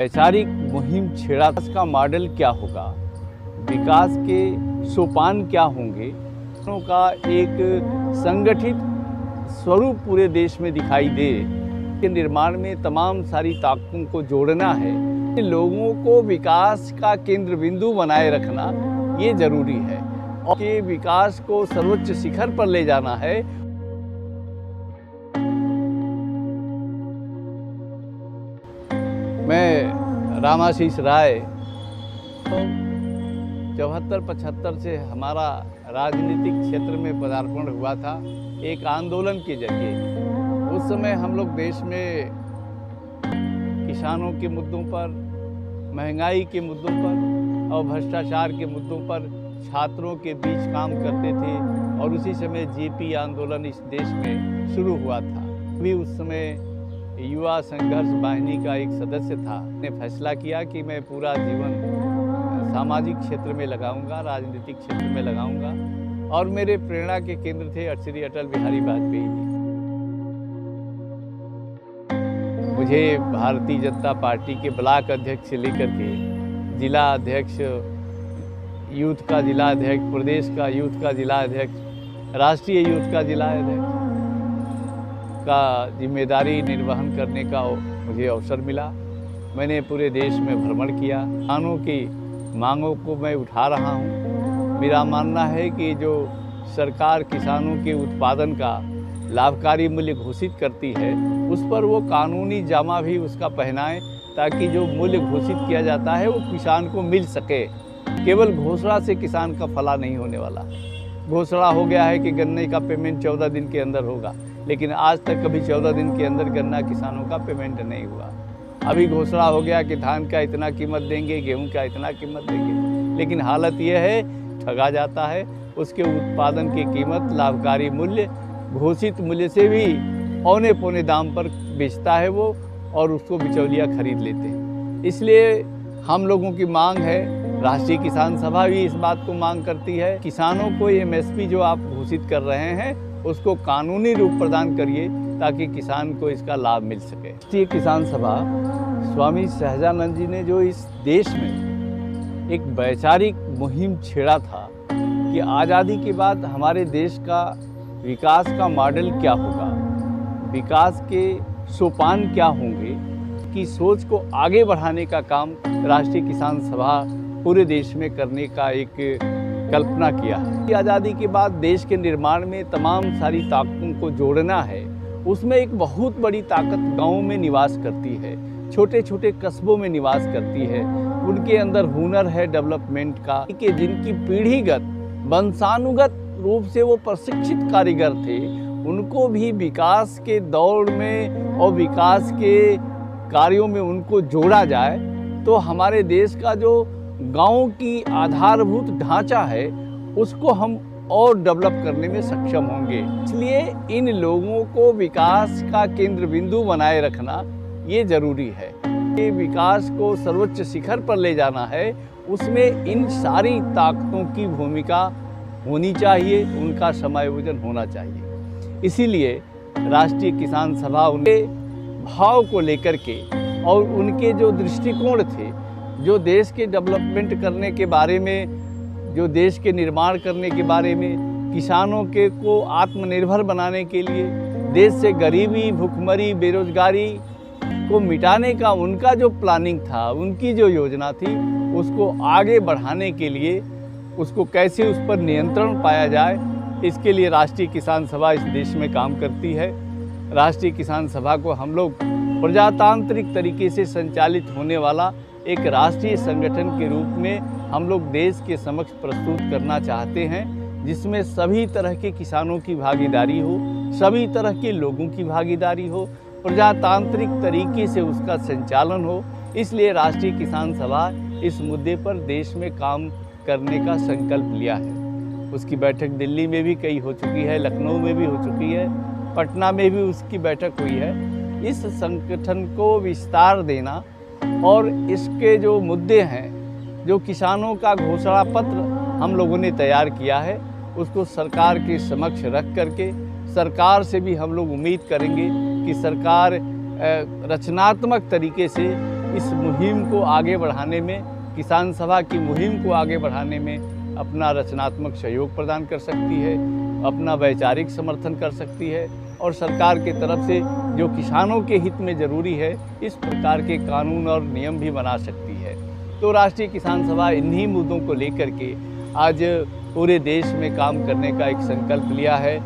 वैचारिक मुहिम छेड़ा का मॉडल क्या होगा, विकास के सोपान क्या होंगे का एक संगठित स्वरूप पूरे देश में दिखाई दे के निर्माण में तमाम सारी ताकतों को जोड़ना है। लोगों को विकास का केंद्र बिंदु बनाए रखना ये जरूरी है और के विकास को सर्वोच्च शिखर पर ले जाना है। मैं रामाशीष राय 74-75 से हमारा राजनीतिक क्षेत्र में पदार्पण हुआ था एक आंदोलन के जरिए। उस समय हम लोग देश में किसानों के मुद्दों पर, महंगाई के मुद्दों पर और भ्रष्टाचार के मुद्दों पर छात्रों के बीच काम करते थे और उसी समय जेपी आंदोलन इस देश में शुरू हुआ था। भी उस समय युवा संघर्ष वाहिनी का एक सदस्य था। ने फैसला किया कि मैं पूरा जीवन सामाजिक क्षेत्र में लगाऊंगा, राजनीतिक क्षेत्र में लगाऊंगा और मेरे प्रेरणा के केंद्र थे श्री अटल बिहारी वाजपेयी जी। मुझे भारतीय जनता पार्टी के ब्लॉक अध्यक्ष से लेकर के जिला अध्यक्ष, यूथ का जिला अध्यक्ष, प्रदेश का यूथ का जिला अध्यक्ष, राष्ट्रीय यूथ का जिला अध्यक्ष का जिम्मेदारी निर्वहन करने का मुझे अवसर मिला। मैंने पूरे देश में भ्रमण किया, किसानों की मांगों को मैं उठा रहा हूँ। मेरा मानना है कि जो सरकार किसानों के उत्पादन का लाभकारी मूल्य घोषित करती है उस पर वो कानूनी जामा भी उसका पहनाए ताकि जो मूल्य घोषित किया जाता है वो किसान को मिल सके। केवल घोषणा से किसान का फला नहीं होने वाला। घोषणा हो गया है कि गन्ने का पेमेंट 14 दिन के अंदर होगा, लेकिन आज तक कभी 14 दिन के अंदर गन्ना किसानों का पेमेंट नहीं हुआ। अभी घोषणा हो गया कि धान का इतना कीमत देंगे, गेहूं का इतना कीमत देंगे, लेकिन हालत यह है ठगा जाता है। उसके उत्पादन की कीमत, लाभकारी मूल्य, घोषित मूल्य से भी औने पौने दाम पर बेचता है वो और उसको बिचौलिया खरीद लेते हैं। इसलिए हम लोगों की मांग है, राष्ट्रीय किसान सभा भी इस बात को मांग करती है, किसानों को एमएसपी जो आप घोषित कर रहे हैं उसको कानूनी रूप प्रदान करिए ताकि किसान को इसका लाभ मिल सके। राष्ट्रीय किसान सभा स्वामी सहजानंद जी ने जो इस देश में एक वैचारिक मुहिम छेड़ा था कि आज़ादी के बाद हमारे देश का विकास का मॉडल क्या होगा, विकास के सोपान क्या होंगे, की सोच को आगे बढ़ाने का काम राष्ट्रीय किसान सभा पूरे देश में करने का एक कल्पना किया है। आज़ादी के बाद देश के निर्माण में तमाम सारी ताकतों को जोड़ना है। उसमें एक बहुत बड़ी ताकत गाँव में निवास करती है, छोटे छोटे कस्बों में निवास करती है। उनके अंदर हुनर है डेवलपमेंट का, कि जिनकी पीढ़ीगत वंशानुगत रूप से वो प्रशिक्षित कारीगर थे, उनको भी विकास के दौड़ में और विकास के कार्यों में उनको जोड़ा जाए तो हमारे देश का जो गांव की आधारभूत ढांचा है उसको हम और डेवलप करने में सक्षम होंगे। इसलिए इन लोगों को विकास का केंद्र बिंदु बनाए रखना ये जरूरी है। ये विकास को सर्वोच्च शिखर पर ले जाना है, उसमें इन सारी ताकतों की भूमिका होनी चाहिए, उनका समायोजन होना चाहिए। इसीलिए राष्ट्रीय किसान सभा उनके भाव को लेकर के और उनके जो दृष्टिकोण थे, जो देश के डेवलपमेंट करने के बारे में, जो देश के निर्माण करने के बारे में, किसानों के को आत्मनिर्भर बनाने के लिए, देश से गरीबी, भुखमरी, बेरोजगारी को मिटाने का उनका जो प्लानिंग था, उनकी जो योजना थी, उसको आगे बढ़ाने के लिए उसको कैसे उस पर नियंत्रण पाया जाए, इसके लिए राष्ट्रीय किसान सभा इस देश में काम करती है। राष्ट्रीय किसान सभा को हम लोग प्रजातांत्रिक तरीके से संचालित होने वाला एक राष्ट्रीय संगठन के रूप में हम लोग देश के समक्ष प्रस्तुत करना चाहते हैं, जिसमें सभी तरह के किसानों की भागीदारी हो, सभी तरह के लोगों की भागीदारी हो, प्रजातांत्रिक तरीके से उसका संचालन हो। इसलिए राष्ट्रीय किसान सभा इस मुद्दे पर देश में काम करने का संकल्प लिया है। उसकी बैठक दिल्ली में भी कई हो चुकी है, लखनऊ में भी हो चुकी है, पटना में भी उसकी बैठक हुई है। इस संगठन को विस्तार देना और इसके जो मुद्दे हैं, जो किसानों का घोषणा पत्र हम लोगों ने तैयार किया है, उसको सरकार के समक्ष रख करके सरकार से भी हम लोग उम्मीद करेंगे कि सरकार रचनात्मक तरीके से इस मुहिम को आगे बढ़ाने में, किसान सभा की मुहिम को आगे बढ़ाने में अपना रचनात्मक सहयोग प्रदान कर सकती है, अपना वैचारिक समर्थन कर सकती है और सरकार के तरफ से जो किसानों के हित में ज़रूरी है इस प्रकार के कानून और नियम भी बना सकती है। तो राष्ट्रीय किसान सभा इन्हीं मुद्दों को लेकर के आज पूरे देश में काम करने का एक संकल्प लिया है।